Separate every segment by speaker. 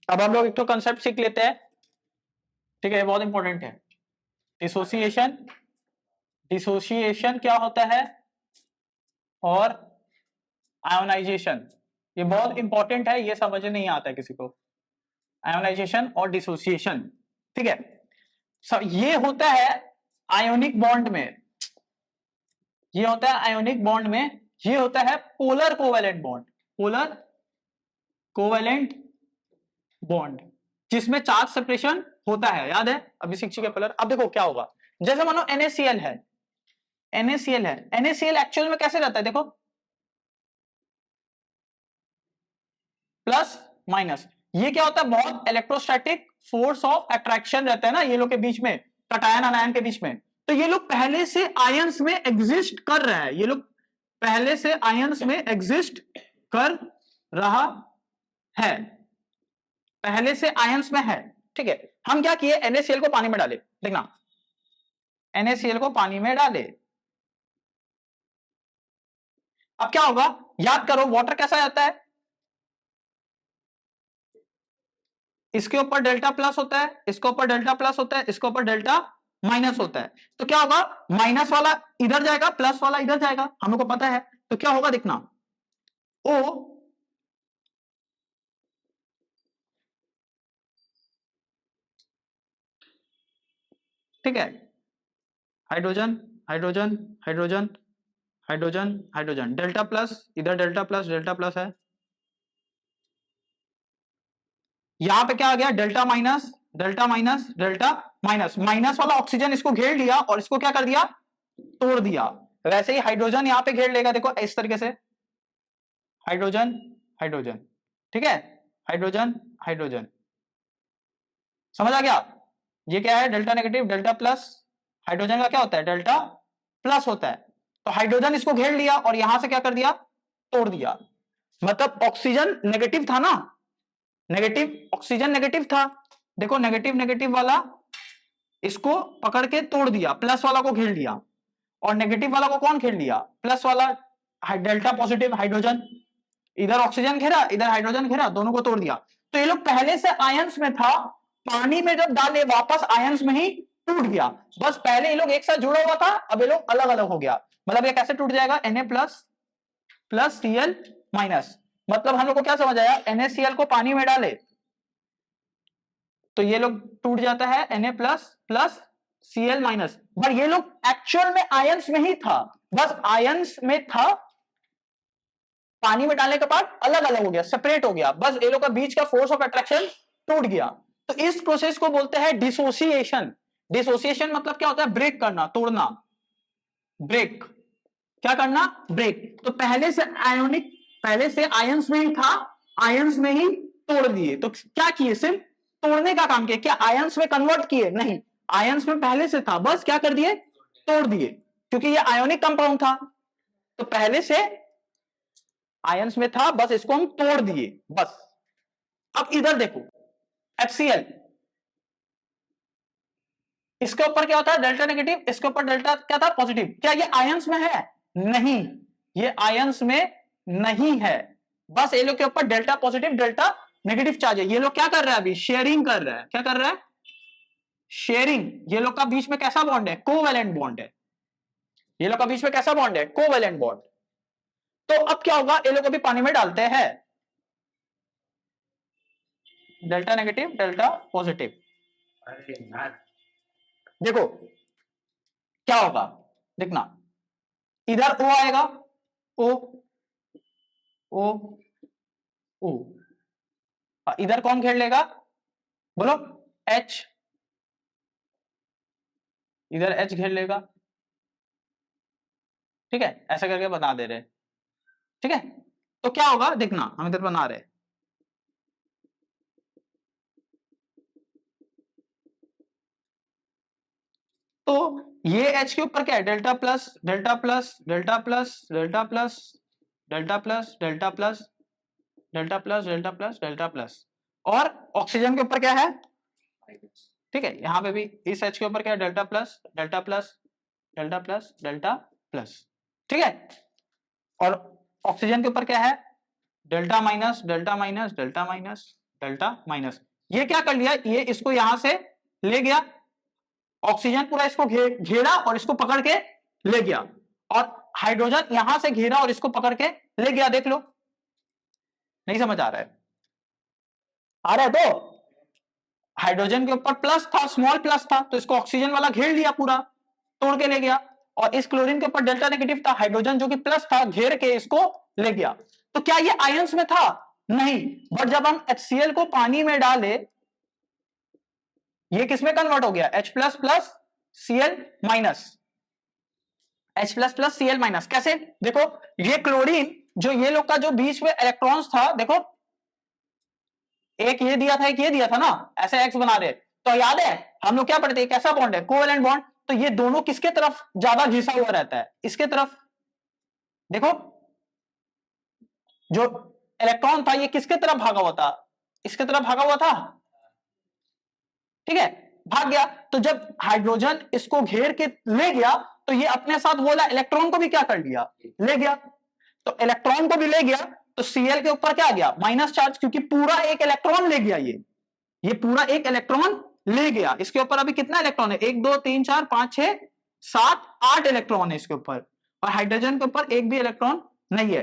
Speaker 1: अब हम लोग एक तो कंसेप्ट सीख लेते हैं, ठीक है, ये बहुत इंपॉर्टेंट है। डिसोसिएशन, डिसोसिएशन क्या होता है, और आयोनाइजेशन, ये बहुत इंपॉर्टेंट है, ये समझ नहीं आता है किसी को। आयोनाइजेशन और डिसोसिएशन, ठीक है। ये होता है आयोनिक बॉन्ड में, ये होता है आयोनिक बॉन्ड में, ये होता है polar covalent bond, polar covalent bond, जिसमें चार्ज सेपरेशन होता है, याद है अभी शिक्षक के पोलर। अब देखो क्या होगा, जैसे मानो NaCl है, NaCl है, NaCl एक्चुअल में कैसे रहता है, देखो प्लस माइनस, ये क्या होता है, बहुत इलेक्ट्रोस्टैटिक फोर्स ऑफ अट्रैक्शन रहता है ना ये लोग के बीच में, कटायन अनायन के बीच में। तो ये लोग पहले से आयंस में एग्जिस्ट कर रहा है, ये लोग पहले से आयंस में एग्जिस्ट कर रहा है, पहले से आयंस में है, ठीक है। हम क्या किए, NaCl को पानी में डाले, देखना NaCl को पानी में डाले। अब क्या होगा, याद करो वाटर कैसा जाता है, इसके ऊपर डेल्टा प्लस होता है, इसके ऊपर डेल्टा प्लस होता है, इसके ऊपर डेल्टा माइनस होता है। तो क्या होगा, माइनस वाला इधर जाएगा, प्लस वाला इधर जाएगा, हम लोग को पता है। तो क्या होगा देखना, O ठीक है, hydrogen hydrogen hydrogen hydrogen hydrogen, delta plus इधर, डेल्टा प्लस है, यहां पे क्या आ गया, delta minus delta minus delta minus, minus वाला ऑक्सीजन इसको घेर लिया और इसको क्या कर दिया, तोड़ दिया। वैसे ही हाइड्रोजन यहां पे घेर लेगा, देखो इस तरीके से, हाइड्रोजन हाइड्रोजन, ठीक है, हाइड्रोजन हाइड्रोजन, समझ आ गया। ये क्या है, delta negative delta plus, hydrogen का क्या होता है, डेल्टा प्लस होता है। तो हाइड्रोजन इसको घेर लिया और यहां से क्या कर दिया, तोड़ दिया। मतलब ऑक्सीजन नेगेटिव था ना, नेगेटिव ऑक्सीजन नेगेटिव था, देखो नेगेटिव नेगेटिव वाला इसको पकड़ के तोड़ दिया, प्लस वाला को घेर लिया, और नेगेटिव वाला को कौन घेर लिया, प्लस वाला, डेल्टा पॉजिटिव हाइड्रोजन, इधर ऑक्सीजन घेरा इधर हाइड्रोजन घेरा, दोनों को तोड़ दिया। तो ये लोग पहले से आयंस में था, पानी में जब डाले वापस आयंस में ही टूट गया। बस पहले ये लोग एक साथ जुड़ा हुआ था, अब ये लोग अलग अलग हो गया। मतलब ये कैसे टूट जाएगा, Na plus plus Cl minus, मतलब हम लोग को क्या समझ आया, NaCl को पानी में डाले तो ये लोग टूट जाता है Na plus plus Cl minus. पर ये लोग एक्चुअल में आयंस में ही था, बस आयंस में था, पानी में डालने के बाद अलग अलग हो गया, सेपरेट हो गया, बस ये लोग का बीच का फोर्स ऑफ अट्रैक्शन टूट गया। तो इस प्रोसेस को बोलते हैं डिसोसिएशन। डिसोसिएशन मतलब क्या होता है, ब्रेक करना, तोड़ना, ब्रेक, क्या करना, ब्रेक। तो पहले से आयोनिक, पहले से आयंस में ही था, आयंस में ही तोड़ दिए। तो क्या किए, सिर्फ तोड़ने का काम किया, क्या आयंस में कन्वर्ट किए, नहीं, आयंस में पहले से था, बस क्या कर दिए, तोड़ दिए, क्योंकि ये आयोनिक कंपाउंड था, तो पहले से आयंस में था, बस इसको हम तोड़ दिए, बस। अब इधर देखो HCl, इसके ऊपर क्या होता है, डेल्टा नेगेटिव, इसके ऊपर डेल्टा क्या था, पॉजिटिव। क्या ये आयंस में है, नहीं, ये आयंस में नहीं है, बस ये लोग के ऊपर delta positive delta negative charge है। ये लोग क्या कर रहा है, अभी शेयरिंग कर रहा है, क्या कर रहा है, शेयरिंग। ये लोग का बीच में कैसा बॉन्ड है, कोवेलेंट बॉन्ड है, ये लोग का बीच में कैसा बॉन्ड है, कोवेलेंट बॉन्ड। तो अब क्या होगा, ये लोग अभी पानी में डालते हैं, डेल्टा नेगेटिव डेल्टा पॉजिटिव, देखो क्या होगा, देखना, इधर O आएगा, O O O, इधर कौन घेर लेगा, बोलो H, इधर H घेर लेगा, ठीक है, ऐसा करके बता दे रहे, ठीक है। तो क्या होगा देखना, हम इधर बना रहे, तो ये H के ऊपर क्या है, delta plus delta plus delta plus delta plus delta plus delta plus delta plus delta plus delta plus, और ऑक्सीजन के ऊपर क्या है, ठीक है, यहां पे भी इस H के ऊपर क्या है, delta plus delta plus delta plus delta plus, ठीक है, और ऑक्सीजन के ऊपर क्या है, delta minus delta minus delta minus, delta minus. ये क्या कर लिया, ये इसको यहां से ले गया, ऑक्सीजन पूरा इसको घेरा और इसको पकड़ के ले गया, और हाइड्रोजन यहां से घेरा और इसको पकड़ के ले गया। देख लो, नहीं समझ आ रहा है? आ रहा है? तो हाइड्रोजन के ऊपर प्लस था, स्मॉल प्लस था, तो इसको ऑक्सीजन वाला घेर लिया, पूरा तोड़ के ले गया। और इस क्लोरीन के ऊपर डेल्टा नेगेटिव था, हाइड्रोजन जो कि प्लस था घेर के इसको ले गया। तो क्या ये आयंस में था? नहीं। बट जब हम HCl को पानी में डाले, ये किसमें कन्वर्ट हो गया? H plus plus Cl minus, H plus plus Cl minus. कैसे? देखो, ये क्लोरीन जो ये लोग का जो बीच में इलेक्ट्रॉन्स था, देखो एक ये दिया था, एक ये दिया था ना, ऐसे एक्स बना रहे। तो याद है हम लोग क्या पढ़ते हैं, कैसा बॉन्ड है? Covalent bond. तो ये दोनों किसके तरफ ज्यादा घिसा हुआ रहता है? इसके तरफ। देखो, जो इलेक्ट्रॉन था ये किसके तरफ भागा हुआ था? इसके तरफ भागा हुआ था, ठीक है, भाग गया। तो जब हाइड्रोजन इसको घेर के ले गया, तो ये अपने साथ बोला इलेक्ट्रॉन को भी क्या कर लिया? ले गया। तो इलेक्ट्रॉन को भी ले गया, तो Cl के ऊपर क्या आ गया? माइनस चार्ज, क्योंकि पूरा एक इलेक्ट्रॉन ले गया। ये पूरा एक इलेक्ट्रॉन ले गया। इसके ऊपर अभी कितना इलेक्ट्रॉन है? 1 2 3 4 5 6 7 8 इलेक्ट्रॉन है इसके ऊपर, और हाइड्रोजन के ऊपर एक भी इलेक्ट्रॉन नहीं है।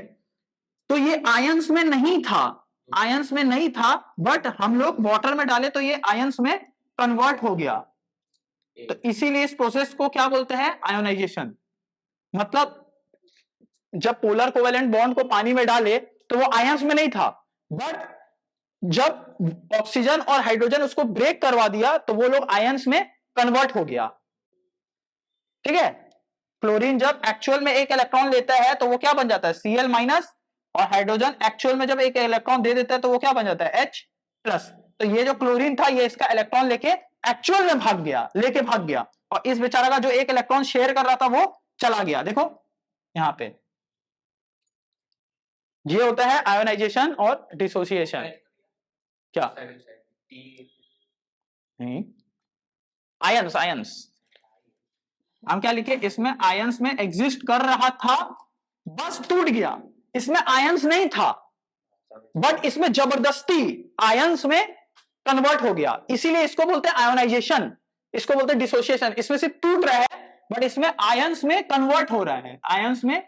Speaker 1: तो ये आयंस में नहीं था, आयंस में नहीं था, बट हम लोग वाटर में डाले तो ये आयंस में कन्वर्ट हो गया। तो इसीलिए इस प्रोसेस को क्या बोलते हैं? आयोनाइजेशन। मतलब जब पोलर कोवेलेंट बॉन्ड को पानी में डाले तो वो आयंस में नहीं था, बट जब ऑक्सीजन और हाइड्रोजन उसको ब्रेक करवा दिया तो वो लोग आयंस में कन्वर्ट हो गया। ठीक है, क्लोरीन जब एक्चुअल में एक इलेक्ट्रॉन लेता है तो वो क्या बन जाता है? Cl माइनस, और हाइड्रोजन एक्चुअल में जब एक इलेक्ट्रॉन दे देता है तो वो क्या बन जाता है? H plus. तो ये जो क्लोरीन था ये इसका इलेक्ट्रॉन लेके एक्चुअल में भाग गया, लेके भाग गया, और इस बेचारा का जो एक इलेक्ट्रॉन शेयर कर रहा था वो चला गया। देखो यहां पे ये होता है आयोनाइजेशन और डिसोसिएशन। क्या? नहीं, आयंस, आयंस हम क्या लिखे इसमें? आयंस में एग्जिस्ट कर रहा था, बस टूट गया। इसमें आयंस नहीं था, बट इसमें जबरदस्ती आयंस में कन्वर्ट हो गया, इसीलिए इसको बोलते हैं आयोनाइजेशन, इसको बोलते हैं डिसोसिएशन। इसमें सिर्फ टूट रहा है, बट इसमें आयंस में कन्वर्ट हो रहा है, आयंस में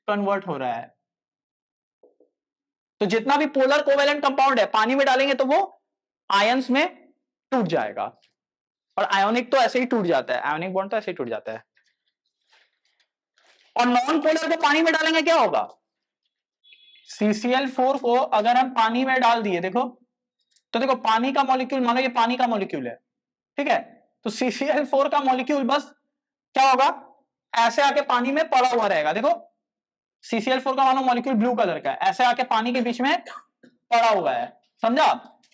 Speaker 1: कन्वर्ट हो रहा है। तो जितना भी पोलर कोवेलेंट कंपाउंड है पानी में डालेंगे तो वो आयंस में टूट जाएगा, और आयोनिक तो ऐसे ही टूट जाता है, आयोनिक बॉन्ड तो ऐसे ही टूट जाता है। और नॉन पोलर को पानी में डालेंगे क्या होगा? CCl4 को अगर हम पानी में डाल दिए, देखो तो देखो पानी का मॉलिक्यूल, मानो ये पानी का मॉलिक्यूल है, ठीक है, तो CCl4 का मॉलिक्यूल बस क्या होगा? ऐसे आके पानी में पड़ा हुआ रहेगा। देखो CCl4 का मानो मॉलिक्यूल ब्लू कलर का है, ऐसे आके पानी के बीच में पड़ा हुआ है, समझा?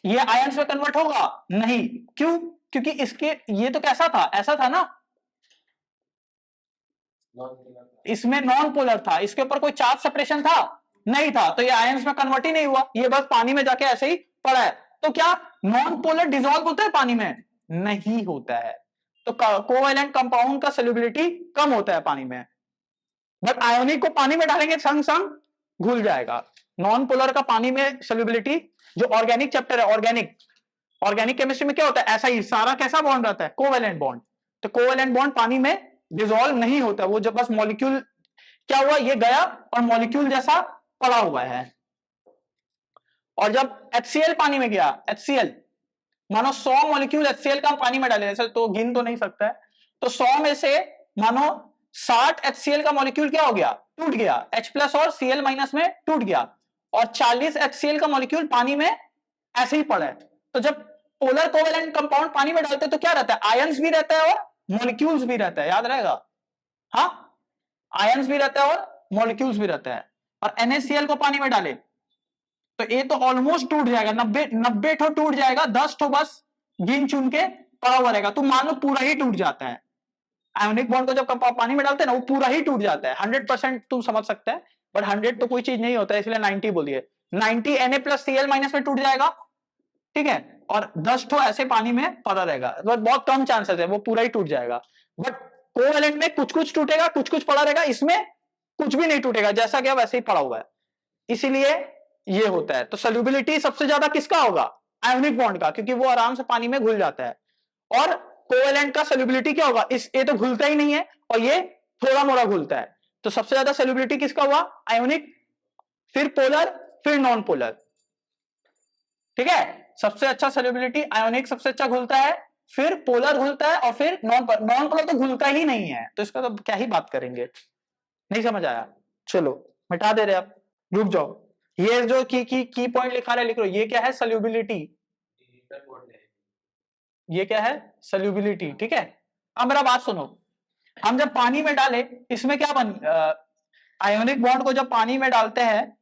Speaker 1: ये आयंस में कन्वर्ट होगा? नहीं। क्यों? क्योंकि इसके ये तो कैसा था? ऐसा था ना, इसमें नॉन पोलर था, इसके ऊपर कोई चार्ज सेपरेशन था? नहीं था, तो ये आयंस में कन्वर्ट ही नहीं हुआ, ये बस पानी में जाके ऐसे ही पड़ा है। तो क्या नॉन पोलर डिसॉल्व होता है पानी में? नहीं होता है। तो कोवेलेंट कंपाउंड का सोल्यूबिलिटी कम होता है पानी में, बट आयोनिक को पानी में डालेंगे संग संग घुल जाएगा। नॉन पोलर का पानी में सोल्यूबिलिटी, जो ऑर्गेनिक चैप्टर है, ऑर्गेनिक केमिस्ट्री में क्या होता है? ऐसा ही सारा कैसा बॉन्ड रहता है? Covalent bond. तो कोवेलेंट बॉन्ड पानी में डिसॉल्व नहीं होता, वो जब बस मॉलिक्यूल क्या हुआ, ये गया और मॉलिक्यूल जैसा पड़ा हुआ है। और जब HCl पानी में गया, HCl मानो 100 मॉलिक्यूल HCl का हम पानी में डाले, ऐसे तो गिन तो नहीं सकता है, तो 100 में से मानो 60 HCl का मॉलिक्यूल क्या हो गया? टूट गया, H प्लस और Cl माइनस में टूट गया, और 40 HCl का मॉलिक्यूल पानी में ऐसे ही पड़ा है। तो जब पोलर कोवेलेंट कंपाउंड पानी में डालते हैं तो क्या रहता है? आयंस भी रहता है और मॉलिक्यूल्स भी रहता है, याद रहेगा? हाँ, आयंस भी रहता है और मॉलिक्यूल्स भी रहता है। और NaCl को पानी में डाले तो ये तो ऑलमोस्ट टूट जाएगा, 90 ठो टूट जाएगा, 10 ठो बस गिन चुन के पड़ा हुआ रहेगा। तो मान लो पूरा ही टूट जाता है। आयोनिक बॉन्ड को जब पानी में डालते हैं ना, वो पूरा ही टूट जाता है। 100% तुम समझ सकते हैं, बट 100 तो कोई चीज नहीं होता है, इसलिए 90 बोलिए। 90 Na प्लस Cl माइनस में टूट जाएगा, ठीक है, और 10 ठो ऐसे पानी में पड़ा रहेगा, बहुत कम चांसेस है वो पूरा ही टूट जाएगा। बट कोवेलेंट में कुछ कुछ टूटेगा, कुछ कुछ पड़ा रहेगा, इसमें कुछ भी नहीं टूटेगा, जैसा क्या वैसे ही पड़ा हुआ है। इसीलिए ये होता है। तो सोल्यूबिलिटी सबसे ज्यादा किसका होगा? आयोनिक बॉन्ड का, क्योंकि वो आराम से पानी में घुल जाता है। और कोवेलेंट का सोल्यूबिलिटी क्या होगा? इस ये तो घुलता ही नहीं है और ये थोड़ा मोड़ा घुलता है। तो सबसे ज्यादा सोल्यूबिलिटी किसका हुआ? आयोनिक, फिर पोलर, फिर नॉन पोलर। ठीक है, सबसे अच्छा सोल्यूबिलिटी आयोनिक सबसे अच्छा घुलता है, फिर पोलर घुलता है और फिर नॉन पोलर तो घुलता ही नहीं है, तो इसका तो क्या ही बात करेंगे। नहीं समझ आया? चलो मिटा दे रहे आप, रुक जाओ। ये जो की पॉइंट लिखा है लिख लो। ये क्या है? सोल्यूबिलिटी। ये क्या है? सोल्यूबिलिटी। ठीक है, अब मेरा बात सुनो। हम जब पानी में डाले, इसमें क्या आयोनिक बॉन्ड को जब पानी में डालते हैं,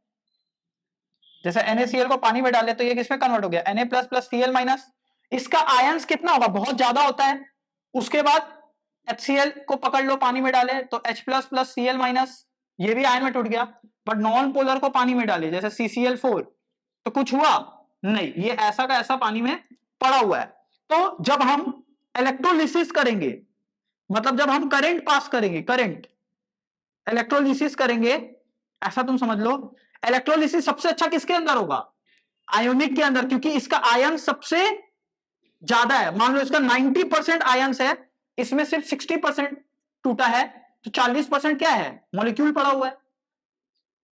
Speaker 1: जैसे NaCl को पानी में डाले तो ये किसमें कन्वर्ट हो गया? Na plus plus Cl minus. इसका आयंस कितना होगा? बहुत ज्यादा होता है। उसके बाद HCl को पकड़ लो, पानी में डाले तो H plus plus Cl minus, ये भी आयन में टूट गया। बट नॉन पोलर को पानी में डाले जैसे CCl4, तो कुछ हुआ नहीं, ये ऐसा का ऐसा पानी में पड़ा हुआ है। तो जब हम इलेक्ट्रोलिसिस करेंगे, मतलब जब हम करंट पास करेंगे, करंट इलेक्ट्रोलिसिस करेंगे, ऐसा तुम समझ लो, इलेक्ट्रोलिसिस सबसे अच्छा किसके अंदर होगा? आयोनिक के अंदर, क्योंकि इसका आयन सबसे ज्यादा है। मान लो इसका 90% आयंस है, इसमें सिर्फ 60% टूटा है, तो 40% क्या है? मॉलिक्यूल पड़ा हुआ है।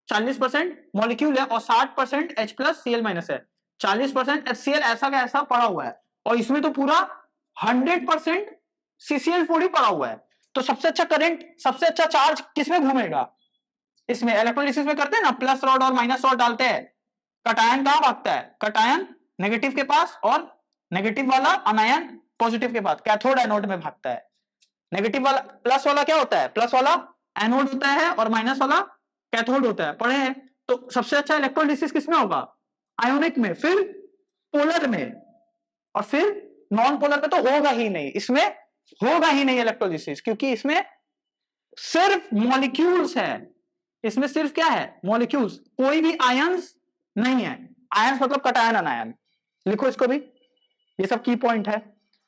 Speaker 1: 40% मॉलिक्यूल है और 60% H प्लस Cl माइनस है। 40% HCl ऐसा का ऐसा पड़ा हुआ है, और इसमें तो पूरा 100% CCl4 ही पड़ा हुआ है। तो सबसे अच्छा करंट, सबसे अच्छा चार्ज किसमें घूमेगा? इसमें। इलेक्ट्रोलिसिस में करते हैं ना, प्लस रॉड और माइनस रॉड डालते हैं, कटायन कहां भागता है? कटायन नेगेटिव के पास, और नेगेटिव वाला अनायन पॉजिटिव के पास, कैथोड एनोड में भागता है। नेगेटिव वाला, प्लस वाला क्या होता है? प्लस वाला एनोड होता है और माइनस वाला कैथोड होता है, पढ़े हैं। तो सबसे अच्छा इलेक्ट्रोलिसिस किसमें होगा? आयोनिक में, फिर पोलर में, और फिर नॉन पोलर में तो होगा ही नहीं, इसमें होगा ही नहीं इलेक्ट्रोलिसिस, क्योंकि इसमें सिर्फ मॉलिक्यूल्स है। इसमें सिर्फ क्या है? मॉलिक्यूल्स, कोई भी आयंस नहीं है। आयंस मतलब कटायन अनायन, लिखो इसको भी, ये सब की पॉइंट है।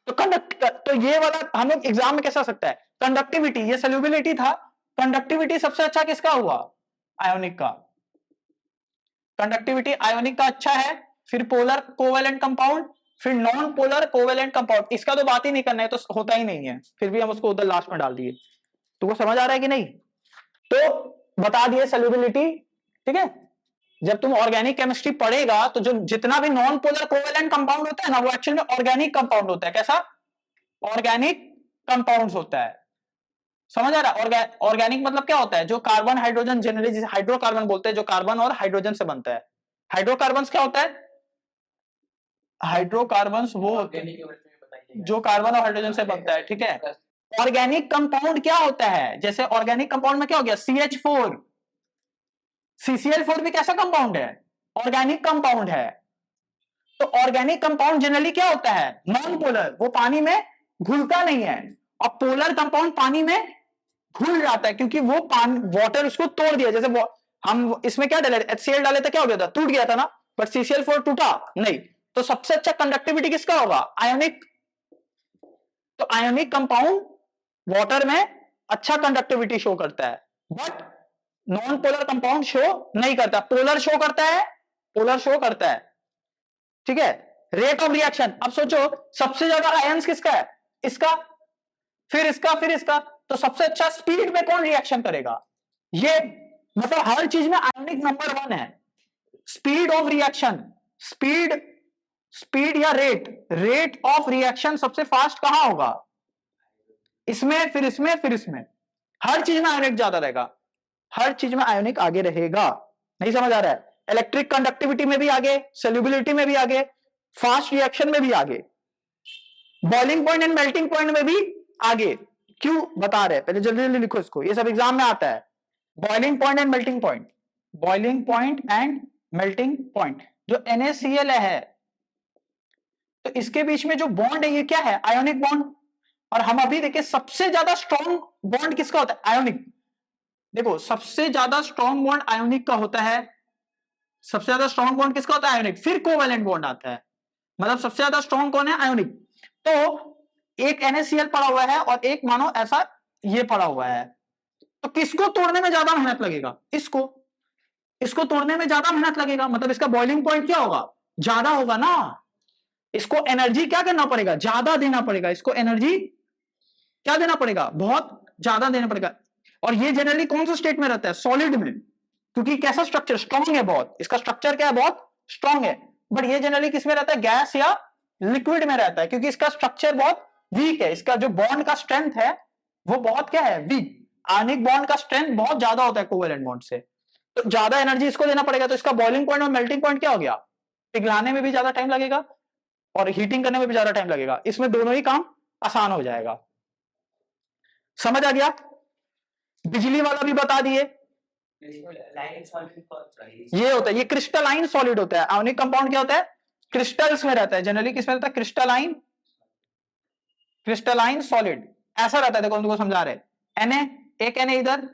Speaker 1: तो तो ये वाला हम लोग एग्जाम में कैसा आ सकता है? कंडक्टिविटी, ये सोल्यूबिलिटी था, कंडक्टिविटी सबसे अच्छा किसका हुआ? आयोनिक का। कंडक्टिविटी आयोनिक का अच्छा है, फिर पोलर कोवेलेंट कंपाउंड, फिर नॉन पोलर कोवेलेंट कंपाउंड। इसका तो बात ही नहीं करना है, तो होता ही नहीं है, फिर भी हम उसको उधर लास्ट में डाल दिए। तुमको समझ आ रहा है कि नहीं? तो बता दिए सोल्यूबिलिटी। ठीक है, जब तुम ऑर्गेनिक केमिस्ट्री पढ़ेगा तो जो जितना भी नॉन पोलर कोवेलेंट कंपाउंड होता है ना, वो एक्चुअल में ऑर्गेनिक कंपाउंड होता है। कैसा? ऑर्गेनिक कंपाउंड्स होता है। समझ आ रहा? ऑर्गेनिक मतलब क्या होता है? जो कार्बन हाइड्रोजन, जनरली जिसे हाइड्रोकार्बन बोलते हैं, जो कार्बन और हाइड्रोजन से बनता है। हाइड्रोकार्बन क्या होता है? हाइड्रोकार्बन वो होते हैं जो कार्बन और हाइड्रोजन से बनता है। ठीक है, ऑर्गेनिक कंपाउंड क्या होता है? जैसे ऑर्गेनिक कंपाउंड में क्या हो गया? CH4, CCl4 भी कैसा कंपाउंड है? ऑर्गेनिक कंपाउंड है। तो ऑर्गेनिक कंपाउंड जनरली क्या होता है? नॉन पोलर, वो पानी में घुलता नहीं है। और पोलर कंपाउंड पानी में घुल जाता है, क्योंकि वो पानी, वाटर उसको तोड़ दिया। जैसे हम इसमें क्या डाले? HCl डाले तो क्या हो गया था? टूट गया था ना, बट CCl4 टूटा नहीं। तो सबसे अच्छा कंडक्टिविटी किसका होगा? आयोनिक। तो आयोनिक कंपाउंड वाटर में अच्छा कंडक्टिविटी शो करता है, but non polar compound show नहीं करता। पोलर शो करता है, पोलर शो करता है। ठीक है, रेट ऑफ रिएक्शन, अब सोचो सबसे ज्यादा आयंस किसका है? इसका, फिर इसका, फिर इसका। तो सबसे अच्छा स्पीड में कौन रिएक्शन करेगा? ये मतलब हर चीज में आयोनिक नंबर 1 है। Speed of reaction, speed, speed या रेट, रेट ऑफ रिएक्शन सबसे फास्ट कहां होगा? इसमें, फिर इसमें, फिर इसमें। हर चीज में आयोनिक ज्यादा रहेगा, हर चीज में आयोनिक आगे रहेगा। नहीं समझ आ रहा है? इलेक्ट्रिक कंडक्टिविटी में भी आगे, सोल्यूबिलिटी में भी आगे, फास्ट रिएक्शन में भी आगे, boiling point and melting point में भी आगे। क्यों बता रहे? पहले जल्दी जल्दी लिखो इसको, ये सब एग्जाम में आता है। Boiling point and melting point, boiling point and melting point. जो NaCl है, तो इसके बीच में जो बॉन्ड है ये क्या है? Ionic bond. और हम अभी देखें सबसे ज्यादा स्ट्रॉन्ग बॉन्ड किसका होता है? आयोनिक। देखो सबसे ज्यादा स्ट्रॉन्ग बॉन्ड आयोनिक का होता है। सबसे ज्यादा स्ट्रॉन्ग बॉन्ड किसका होता है? आयोनिक। फिर कोवेलेंट बॉन्ड आता है, मतलब सबसे ज्यादा स्ट्रॉन्ग कौन है? आयोनिक। तो एक NaCl पड़ा हुआ है और एक मानो ऐसा ये पड़ा हुआ है, तो किसको तोड़ने में ज्यादा मेहनत लगेगा? इसको। इसको तोड़ने में ज्यादा मेहनत लगेगा, मतलब इसका बॉइलिंग पॉइंट क्या होगा, ज्यादा होगा ना। इसको एनर्जी क्या करना पड़ेगा, ज्यादा देना पड़ेगा, इसको एनर्जी क्या देना पड़ेगा, बहुत ज्यादा देना पड़ेगा। और ये जनरली कौन सा स्टेट में रहता है, सॉलिड में, क्योंकि कैसा स्ट्रक्चर, स्ट्रॉन्ग है बहुत, इसका स्ट्रक्चर क्या है, बहुत स्ट्रॉन्ग है। बट ये जनरली किस में रहता है, गैस या लिक्विड में रहता है, क्योंकि इसका स्ट्रक्चर बहुत वीक है, इसका जो बॉन्ड का स्ट्रेंथ है वो बहुत क्या है, वीक। आयनिक बॉन्ड का स्ट्रेंथ बहुत ज्यादा होता है कोवेलेंट बॉन्ड से, तो ज्यादा एनर्जी इसको देना पड़ेगा, तो इसका बॉइलिंग पॉइंट और मेल्टिंग पॉइंट क्या हो गया, पिघलाने में भी ज्यादा टाइम लगेगा और हीटिंग करने में भी ज्यादा टाइम लगेगा, इसमें दोनों ही काम आसान हो जाएगा। समझ आ गया। बिजली वाला भी बता दिए, ये होता है, ये क्रिस्टलाइन सॉलिड होता है। आयोनिक कंपाउंड क्या होता है, क्रिस्टल्स में रहता है, जनरली किसमें रहता है, क्रिस्टलाइन, क्रिस्टलाइन सॉलिड ऐसा रहता है। देखो उनको समझा रहे, Na, एक Na इधर,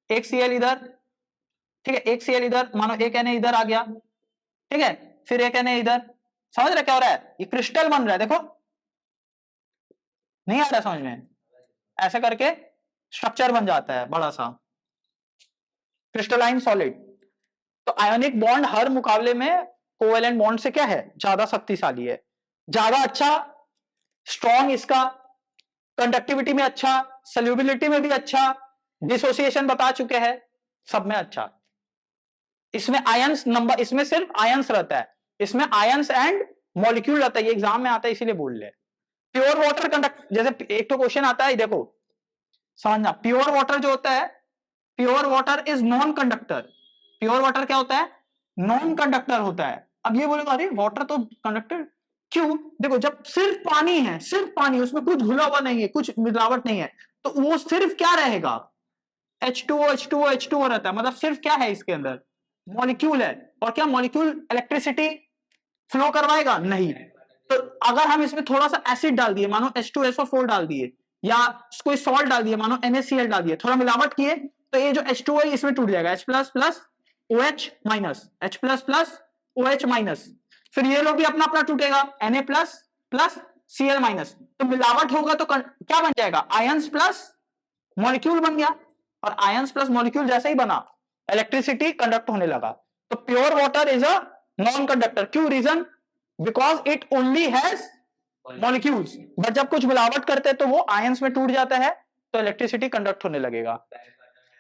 Speaker 1: एक Cl इधर, ठीक है, एक Cl इधर, मानो एक Na इधर आ गया, ठीक है, फिर एक Na इधर, समझ रहे क्या हो रहा है, ये क्रिस्टल बन रहा है, देखो नहीं आ रहा समझ में, ऐसे करके स्ट्रक्चर बन जाता है बड़ा सा क्रिस्टलाइन सॉलिड। तो आयोनिक बॉन्ड हर मुकाबले में कोवेलेंट बॉन्ड से क्या है, ज्यादा शक्तिशाली है, ज्यादा अच्छा, स्ट्रॉन्ग, इसका कंडक्टिविटी में अच्छा, सल्यूबिलिटी में भी अच्छा, डिसोसिएशन बता चुके हैं, सब में अच्छा। इसमें आयंस नंबर, इसमें सिर्फ आयंस रहता है, इसमें आयंस एंड मॉलिक्यूल रहता है, ये एग्जाम में आता है इसीलिए बोल ले। प्योर वाटर कंडक्ट, जैसे एक तो क्वेश्चन आता है, देखो समझना, प्योर वाटर जो होता है, pure water is non conductor. Pure water क्या होता है, नॉन कंडक्टर होता है। अब ये बोलेगा अरे वाटर तो कंडक्टर क्यों, देखो जब सिर्फ पानी है, सिर्फ पानी, उसमें कुछ घुला हुआ नहीं है, कुछ मिलावट नहीं है, तो वो सिर्फ क्या रहेगा, H2O H2O H2O रहता है, मतलब सिर्फ क्या है इसके अंदर, मॉलिक्यूल है। और क्या मॉलिक्यूल इलेक्ट्रिसिटी फ्लो करवाएगा, नहीं। तो अगर हम इसमें थोड़ा सा एसिड डाल दिए, मानो H2SO4 डाल दिए, या कोई सॉल्ट डाल दिए, मानो NaCl डाल दिए, थोड़ा मिलावट किए, तो ये जो H2O है इसमें टूट जाएगा, H plus plus OH minus, H plus plus OH minus, फिर ये लोग भी अपना अपना टूटेगा, Na plus plus Cl minus, तो मिलावट होगा तो क्या बन जाएगा, आयंस प्लस मॉलिक्यूल बन गया। और आयंस प्लस मॉलिक्यूल जैसे ही बना, इलेक्ट्रिसिटी कंडक्ट होने लगा। तो pure water is a non conductor, क्यों, reason, because it only has molecules, but जब कुछ मिलावट करते हैं तो वो आयंस में टूट जाता है, तो इलेक्ट्रिसिटी कंडक्ट होने लगेगा।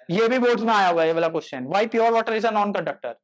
Speaker 1: ये भी बोर्ड्स में आया हुआ है ये वाला question, why pure water is a non conductor.